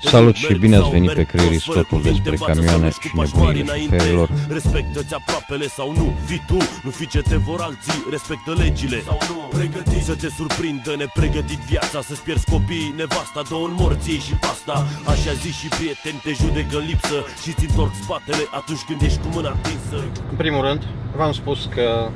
Salut și bine ați venit pe Creierii, totul despre camioane și nebunile șoferilor. Respectă-ți aproapele sau nu, fii tu, nu fi ce te vor alții, respectă legile sau nu. Pregătit să te surprindă nepregătit viața, să-ți pierzi copiii, nevasta, două morții și pasta. Așa zi și prieteni te judecă în lipsă și ți întorc spatele atunci când ești cu mâna tinsă. În primul rând, v-am spus că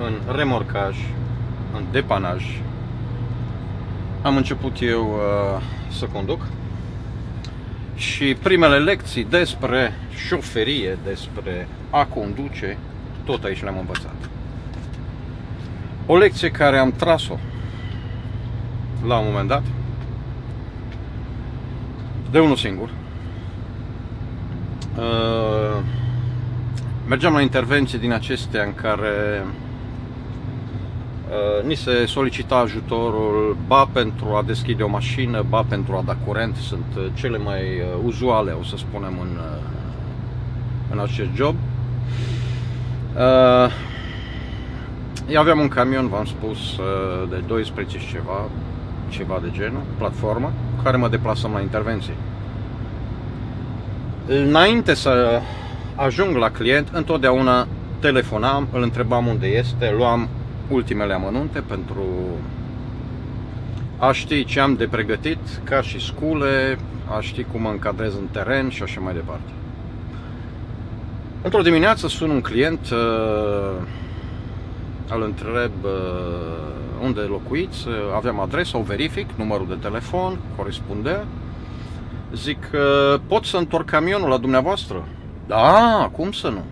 în remorcaj, în depanaj, am început eu să conduc și primele lecții despre șoferie, despre a conduce, tot aici le-am învățat. O lecție care am tras-o la un moment dat de unul singur. Mergeam la intervenții din acestea în care ni se solicita ajutorul ba pentru a deschide o mașină, ba pentru a da curent. Sunt cele mai uzuale, o să spunem, în acest job. Eu aveam un camion, v-am spus, de 12 și ceva de genul, platformă, cu care mă deplasam la intervenții. Înainte să ajung la client, întotdeauna telefonam, îl întrebam unde este, luam ultimele amănunte pentru a ști ce am de pregătit, ca și scule, a ști cum mă încadrez în teren și așa mai departe. Într-o dimineață sun un client, îl întreb unde locuiți, aveam adresa, o verific, numărul de telefon corespundea. Zic, pot să întorc camionul la dumneavoastră? Da, cum să nu?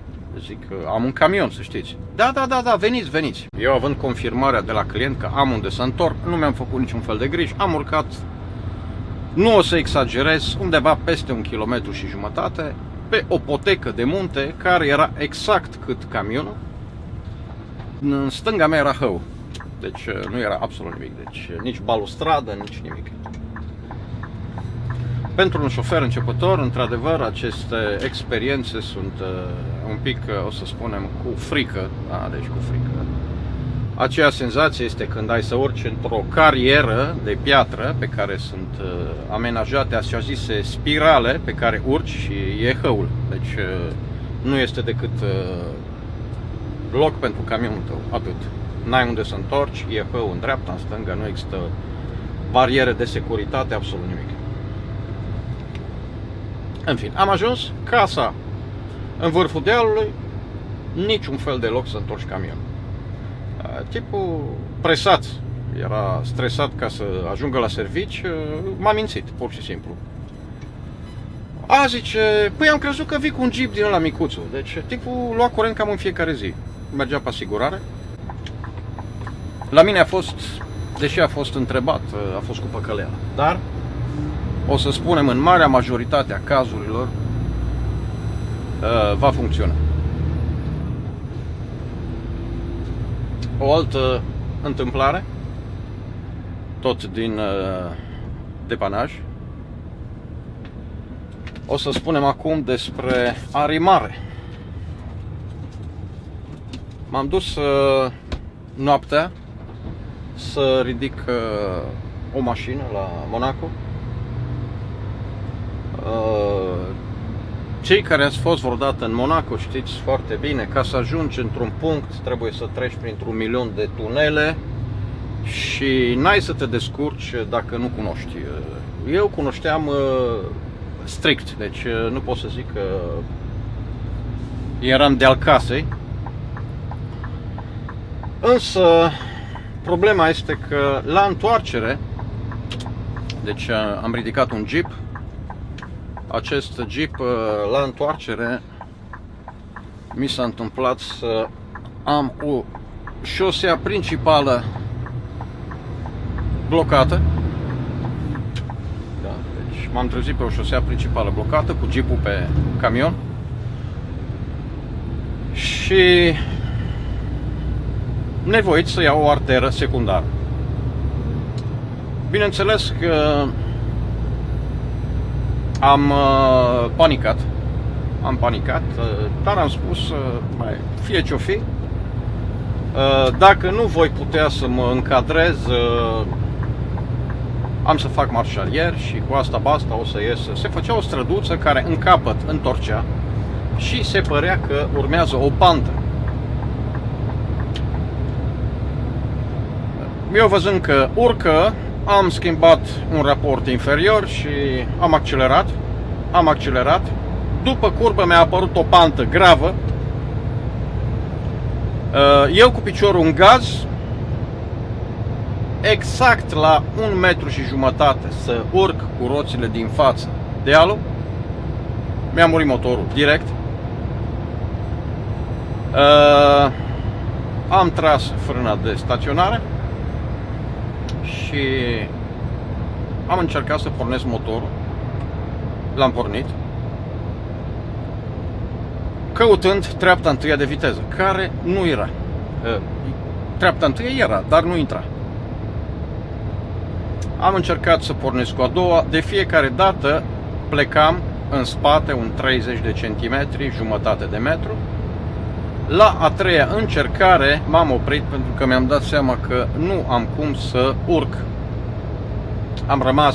Zic, am un camion, să știți. Da, veniți. Eu, având confirmarea de la client că am unde să întorc, nu mi-am făcut niciun fel de griji, am urcat, nu o să exagerez, undeva peste 1,5 km pe o potecă de munte care era exact cât camionul. În stânga mea era hău, deci nu era absolut nimic, deci nici balustradă, nici nimic. Pentru un șofer începător, într-adevăr, aceste experiențe sunt un pic, o să spunem, cu frică. Da, deci cu frică. Aceea senzație este când ai să urci într-o carieră de piatră pe care sunt amenajate așa zise spirale pe care urci și e hăul. Deci nu este decât loc pentru camionul tău, atât. N-ai unde să întorci, e hău în dreapta, în stânga, nu există bariere de securitate, absolut nimic. În fine, am ajuns, casa în vârful dealului, niciun fel de loc să întorci camionul. Tipul presat, era stresat ca să ajungă la servici, m-a mințit, pur și simplu. Zice, păi am crezut că vii cu un jeep din ăla micuțul. Deci tipul lua curent cam în fiecare zi. Mergea pe asigurare. La mine a fost, deși a fost întrebat, a fost cu păcăleala. Dar o să spunem, în marea majoritate a cazurilor va funcționa. O altă întâmplare, tot din depanaj, o să spunem acum despre arimare. M-am dus noaptea să ridic o mașină la Monaco. Cei care ați fost vreodată în Monaco știți foarte bine, ca să ajungi într-un punct trebuie să treci printr-un milion de tunele și n-ai să te descurci dacă nu cunoști. Eu cunoșteam strict, deci nu pot să zic că eram de-al casei. Însă problema este că la întoarcere, deci am ridicat un Jeep. Acest Jeep, la întoarcere, mi s-a întâmplat să am o șosea principală blocată. Da, deci m-am trezit pe o șosea principală blocată cu Jeep-ul pe camion și nevoit să iau o arteră secundară. Bineînțeles că am panicat, dar am spus, fie ce-o fi, Dacă nu voi putea să mă încadrez am să fac marșalier și cu asta basta o să ies. Se făcea o străduță care în capăt întorcea și se părea că urmează o pantă. Eu văzând că urcă, am schimbat un raport inferior și am accelerat. După curbă mi-a apărut o pantă gravă. Eu cu piciorul în gaz, exact la 1,5 metru să urc cu roțile din față dealul, mi-a murit motorul direct. Am tras frâna de staționare și am încercat să pornesc motorul. L-am pornit căutând treapta întâia de viteză, care nu era. Treapta întâia era, dar nu intra. Am încercat să pornesc cu a doua, de fiecare dată plecam în spate un 30 de centimetri, jumătate de metru. La a treia încercare m-am oprit pentru că mi-am dat seama că nu am cum să urc. Am rămas,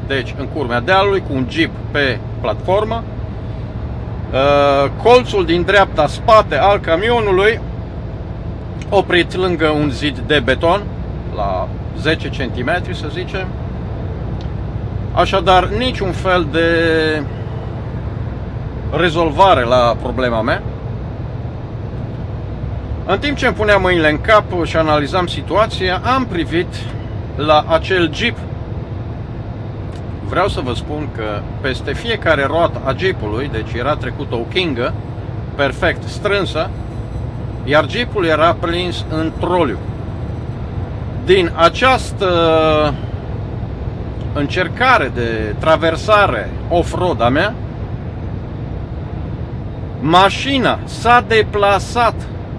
deci, în culmea dealului cu un jeep pe platformă. Colțul din dreapta spate al camionului oprit lângă un zid de beton la 10 cm, să zicem. Așadar, niciun fel de rezolvare la problema mea. În timp ce îmi puneam mâinile în cap și analizam situația, am privit la acel jeep. Vreau să vă spun că peste fiecare roată a jeepului, deci era trecută o kingă perfect strânsă, iar jeepul era prins în troliu. Din această încercare de traversare off-road a mea, mașina s-a deplasat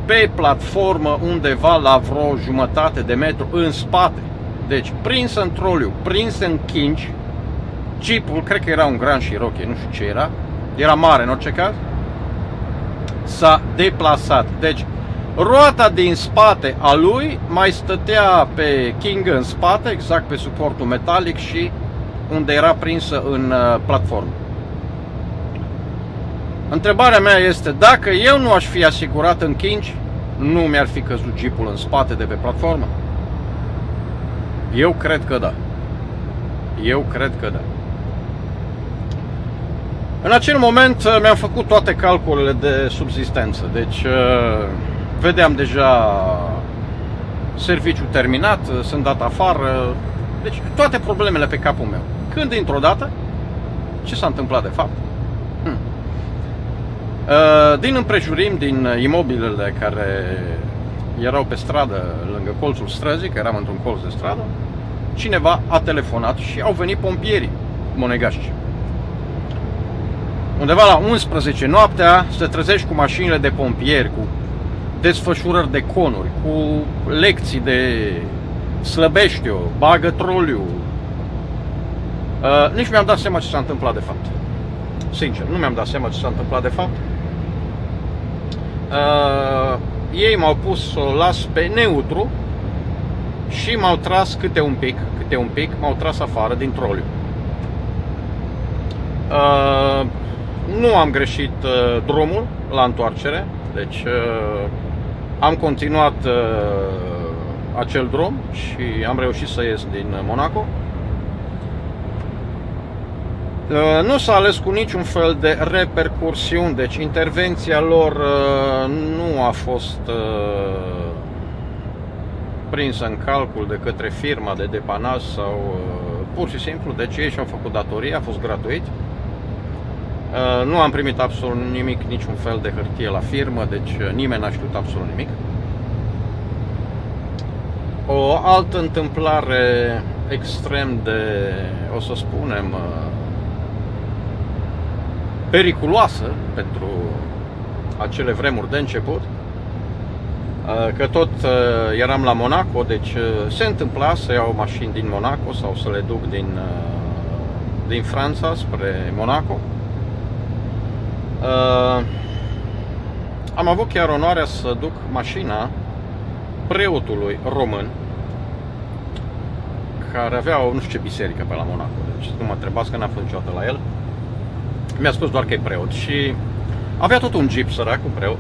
pe platformă undeva la vreo jumătate de metru în spate. Deci prins în troliu, prins în chingi. Jeepul, cred că era un Grand Cherokee, nu știu ce era. Era mare în orice caz. S-a deplasat. Deci roata din spate a lui mai stătea pe king în spate, exact pe suportul metalic și unde era prinsă în platformă. Întrebarea mea este, dacă eu nu aș fi asigurat în chingi, nu mi-ar fi căzut jeepul în spate de pe platformă? Eu cred că da. Eu cred că da. În acel moment mi-am făcut toate calculele de subzistență. Deci vedeam deja serviciul terminat, sunt dat afară. Deci toate problemele pe capul meu. Când dintr-o dată, ce s-a întâmplat de fapt? Din împrejurim, din imobilele care erau pe stradă, lângă colțul străzii, că eram într-un colț de stradă, cineva a telefonat și au venit pompierii monegașci. Undeva la 11 noaptea se trezești cu mașinile de pompieri, cu desfășurări de conuri, cu lecții de slăbește-o, bagă troliu. Nici mi-am dat seama ce s-a întâmplat de fapt. Sincer, nu mi-am dat seama ce s-a întâmplat de fapt. Ei m-au pus să o las pe neutru și m-au tras câte un pic, m-au tras afară din troliu. Nu am greșit drumul la întoarcere, deci am continuat acel drum și am reușit să ies din Monaco. Nu s-a ales cu niciun fel de repercursiuni, deci intervenția lor nu a fost prinsă în calcul de către firma de depanaj sau pur și simplu, deci ei și-au făcut datoria, a fost gratuit. Nu am primit absolut nimic, niciun fel de hârtie la firmă, deci nimeni n-a știut absolut nimic. O altă întâmplare extrem de, o să spunem, periculoasă pentru acele vremuri de început, că tot eram la Monaco, deci se întâmpla să iau mașini din Monaco sau să le duc din Franța spre Monaco. Am avut chiar onoarea să duc mașina preotului român care avea o nu știu ce biserică pe la Monaco. Deci nu mă întrebați că n-am fost niciodată la el. Mi-a spus doar că e preot și avea tot un jeep săracul preot.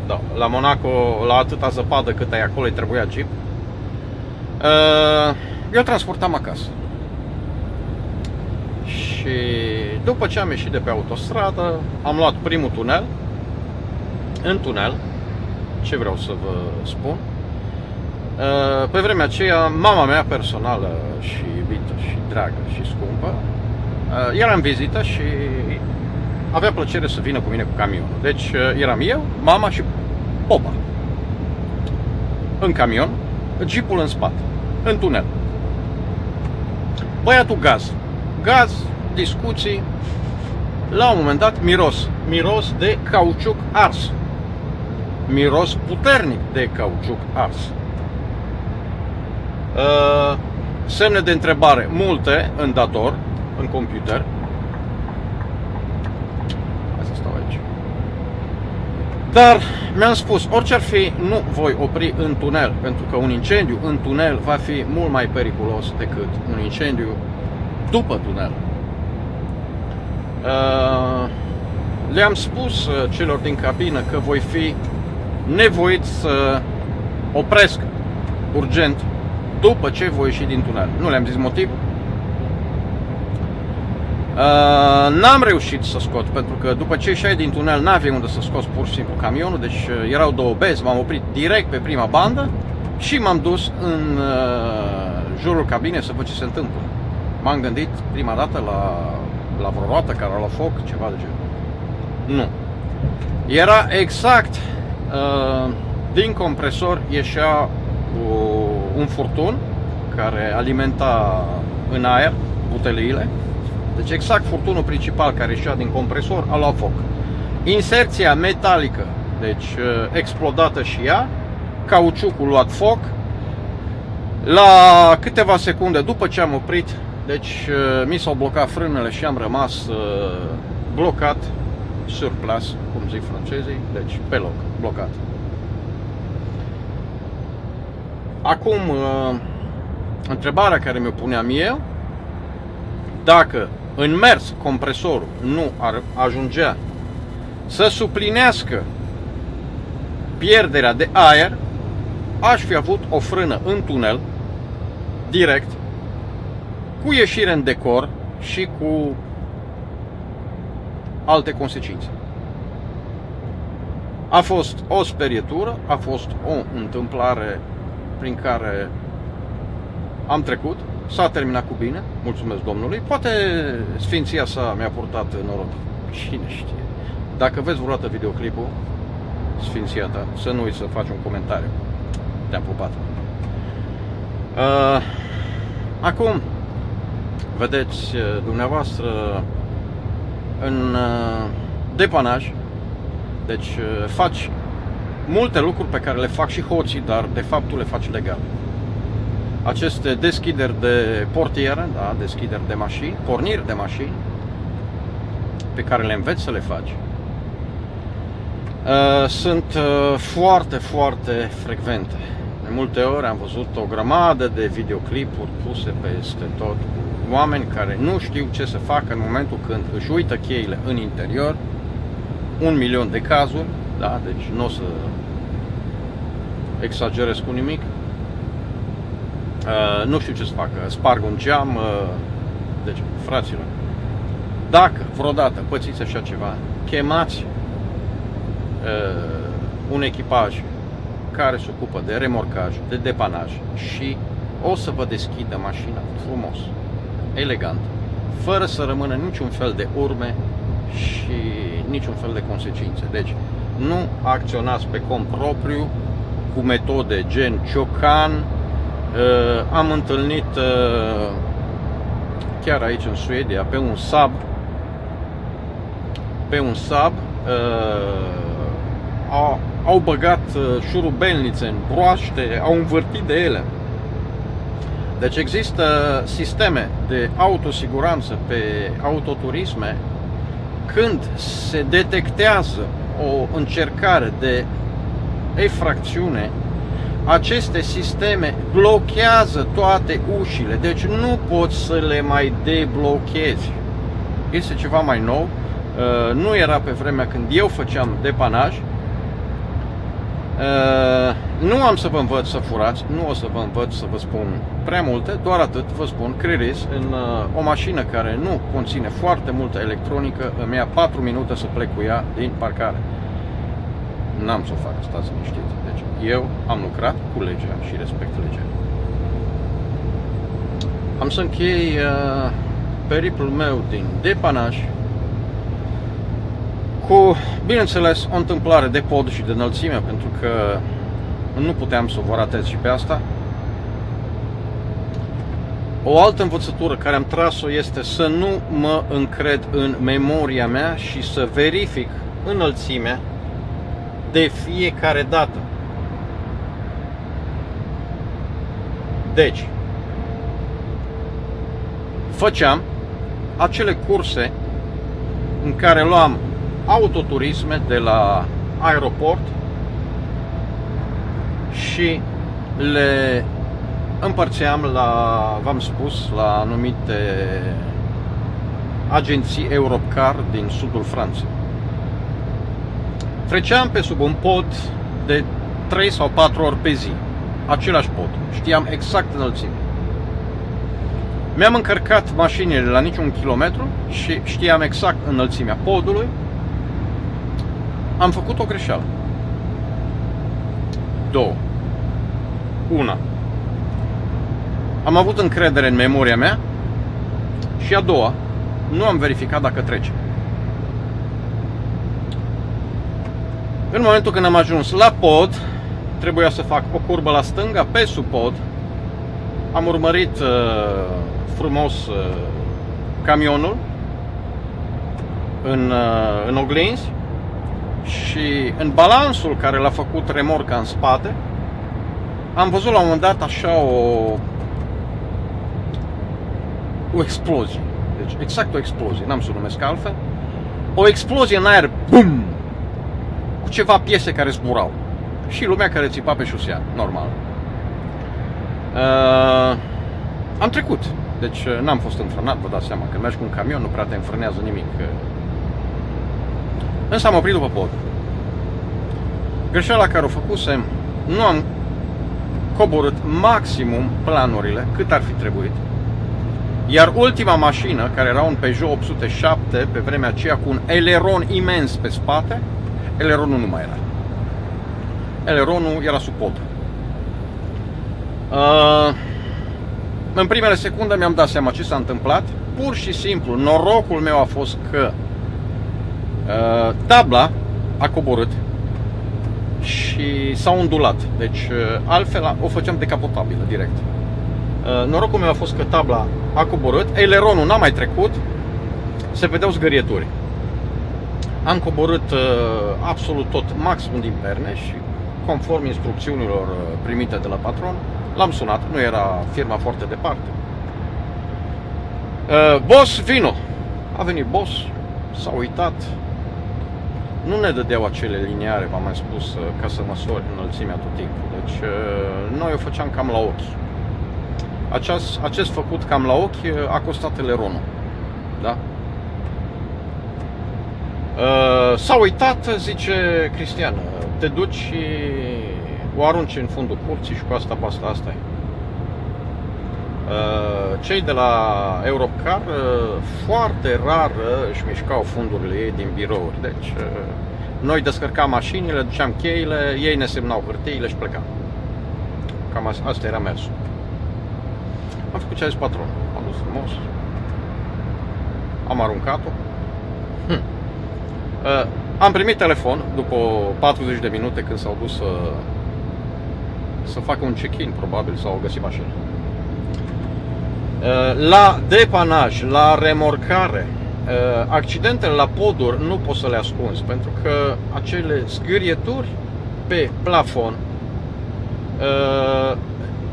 Da, la Monaco, la atâta zăpadă cât ai acolo, îi trebuia jeep. Eu transportam acasă. Și după ce am ieșit de pe autostradă, am luat primul tunel. În tunel, ce vreau să vă spun, pe vremea aceea, mama mea personală și iubită și dragă și scumpă era în vizită și avea plăcere să vină cu mine cu camionul. Deci eram eu, mama și popa în camion, jeepul în spate, în tunel. Băiatul gaz, discuții, la un moment dat miros de cauciuc ars. Miros puternic de cauciuc ars. Semne de întrebare multe în dator, în computer. Hai să stau aici. Dar mi-am spus, orice ar fi, nu voi opri în tunel, pentru că un incendiu în tunel va fi mult mai periculos decât un incendiu după tunel. Le-am spus celor din cabină că voi fi nevoit să opresc urgent după ce voi ieși din tunel. Nu le-am zis motivul. N-am reușit să scot, pentru că după ce ieșeai din tunel n-aveai unde să scoți pur și simplu camionul, deci erau două bezi, m-am oprit direct pe prima bandă și m-am dus în jurul cabinei să văd ce se întâmplă. M-am gândit prima dată la vreo roată care a luat foc, ceva de genul. Nu. Era exact din compresor ieșea un furtun care alimenta în aer buteliile. Deci exact furtunul principal care ieșea din compresor a luat foc. Inserția metalică, deci explodată și ea, cauciucul luat foc. La câteva secunde după ce am oprit, deci mi s-au blocat frânele și am rămas blocat, sur place, cum zic francezii, deci pe loc, blocat. Acum, întrebarea care mi-o puneam eu, dacă în mers compresorul nu ar ajungea să suplinească pierderea de aer, aș fi avut o frână în tunel, direct, cu ieșire în decor și cu alte consecințe. A fost o sperietură, a fost o întâmplare prin care am trecut, s-a terminat cu bine, mulțumesc Domnului. Poate Sfinția sa mi-a purtat noroc, cine știe. Dacă vezi vreodată videoclipul, Sfinția ta, să nu uiți să faci un comentariu. Te-am pupat. Acum, vedeți dumneavoastră în depanaj, deci faci multe lucruri pe care le fac și hoții, dar de fapt tu le faci legal. Aceste deschideri de portiere, da, deschideri de mașini, porniri de mașini, pe care le înveți să le faci, sunt foarte, foarte frecvente. De multe ori am văzut o grămadă de videoclipuri puse peste tot, oameni care nu știu ce să facă în momentul când își uită cheile în interior, 1.000.000 de cazuri, da, deci nu o să exagerez cu nimic. Nu știu ce să facă, sparg un geam. Deci, fraților, dacă vreodată pățiți așa ceva, chemați un echipaj care se ocupă de remorcaj, de depanaj și o să vă deschidă mașina frumos, elegant, fără să rămână niciun fel de urme și niciun fel de consecințe. Deci, nu acționați pe cont propriu cu metode gen ciocan. Am întâlnit chiar aici în Suedia pe un sab au băgat șurubelnițe în broaște, au învârtit de ele. Deci există sisteme de autosiguranță pe autoturisme. Când se detectează o încercare de efracțiune, aceste sisteme blochează toate ușile, deci nu poți să le mai deblochezi. Este ceva mai nou, nu era pe vremea când eu făceam depanaj. Nu am să vă învăț să furați, nu o să vă învăț să vă spun prea multe, doar atât vă spun, Criris, în o mașină care nu conține foarte multă electronică, îmi ia 4 minute să plec cu ea din parcare. N-am să o fac, stați liniștiți. Deci eu am lucrat cu legea și respect legea. Am să închei periplul meu din depanaj cu, bineînțeles, o întâmplare de pod și de înălțime, pentru că nu puteam să vă ratez și pe asta. O altă învățătură care am tras-o este să nu mă încred în memoria mea și să verific înălțimea de fiecare dată. Deci, făceam acele curse în care luam autoturisme de la aeroport și le împărțeam la, v-am spus, la anumite agenții Europcar din sudul Franței. Treceam pe sub un pod de 3 sau 4 ori pe zi, același pod, știam exact înălțimea. Mi-am încărcat mașinile la niciun kilometru și știam exact înălțimea podului. Am făcut o greșeală. 2. 1. Am avut încredere în memoria mea și a doua, nu am verificat dacă trece. În momentul când am ajuns la pod, trebuia să fac o curbă la stânga pe sub pod. Am urmărit frumos camionul în oglinzi și în balansul care l-a făcut remorca în spate, am văzut la un moment dat așa o explozie. Deci exact o explozie, n-am să o numesc altfel. O explozie în aer, bum! Cu ceva piese care zburau. Și lumea care țipa pe șosea, normal. Am trecut. Deci n-am fost înfrânat, vă dați seama. Când mergi cu un camion, nu prea te înfrânează nimic. Însă am oprit după pod. Greșeala care o făcusem, nu am coborât maximum planurile, cât ar fi trebuit. Iar ultima mașină, care era un Peugeot 807, pe vremea aceea cu un eleron imens pe spate, eleronul nu mai era. Eleronul era sub pod. În primele secunde mi-am dat seama ce s-a întâmplat. Pur și simplu, norocul meu a fost că tabla a coborât și s-a ondulat. Deci altfel o făceam decapotabilă direct. Norocul meu a fost că tabla a coborât, eleronul n-a mai trecut, se vedeau zgârieturi. Am coborât absolut tot maximum din perne și conform instrucțiunilor primite de la patron, l-am sunat, nu era firma foarte departe. Boss, vino! A venit boss, s-a uitat. Nu ne dădeau acele liniare, v-am mai spus, ca să măsori înălțimea tot timpul. Deci noi o făceam cam la ochi. Acest făcut cam la ochi a costat eleronul. Da? S-a uitat, zice Cristian, te duci și o arunci în fundul curții și cu asta basta, asta e. Cei de la Europcar foarte rar își mișcau fundurile ei din birouri. Deci noi descărcam mașinile, duceam cheile, ei ne semnau hârtiile și plecam. Cam asta era mersul. Am făcut ce a zis patronul. Am dus frumos. Am aruncat-o. Am primit telefon după 40 de minute când s-au dus să facă un check-in, probabil, sau au găsit mașină. La depanaj, la remorcare, accidentele la poduri nu poți să le ascunzi, pentru că acele zgârieturi pe plafon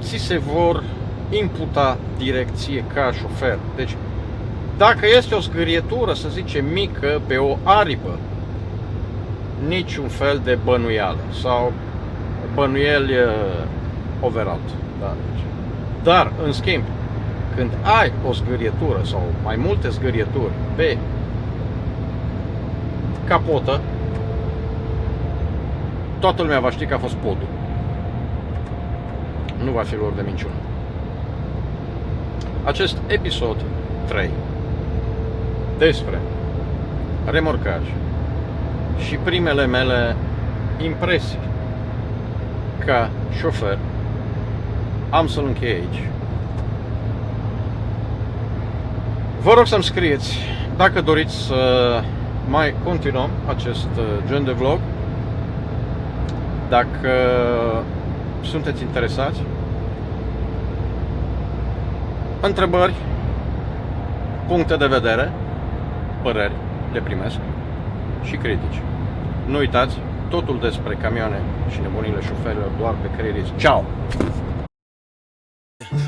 ți se vor imputa direcție ca șofer. Deci, dacă este o zgârietură, să zicem, mică pe o aripă, niciun fel de bănuială sau bănuieli overalt. Da? Dar, în schimb, când ai o zgârietură sau mai multe zgârieturi pe capotă, toată lumea va ști că a fost podul. Nu va fi lor de minciună. Acest episod 3 despre remorcaj și primele mele impresii ca șofer am să-l închei aici. Vă rog să-mi scrieți dacă doriți să mai continuăm acest gen de vlog, dacă sunteți interesați. Întrebări, puncte de vedere, păreri, le primesc și critici. Nu uitați, totul despre camioane și nebunile șoferilor doar pe Crazy. Ciao!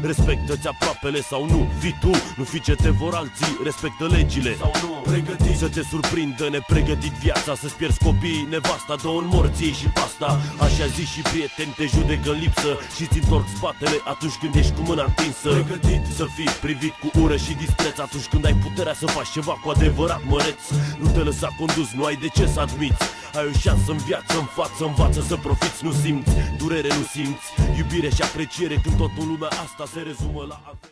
Respectă-ți aproapele sau nu, fii tu, nu fi ce te vor alții, respectă legile sau nu, pregătit să te surprindă nepregătit viața, să-ți pierzi copiii, nevasta, două morții și pasta. Așa zi și prieteni te judecă în lipsă și-ți întorc spatele atunci când ești cu mâna întinsă. Pregătit să fii privit cu ură și dispreț atunci când ai puterea să faci ceva cu adevărat măreț. Nu te lăsa condus, nu ai de ce să admiți. Ai o șansă în viață, în față, învață să profiți. Nu simți durere, nu simți iubire și apreciere când tot în lumea asta se rezumă la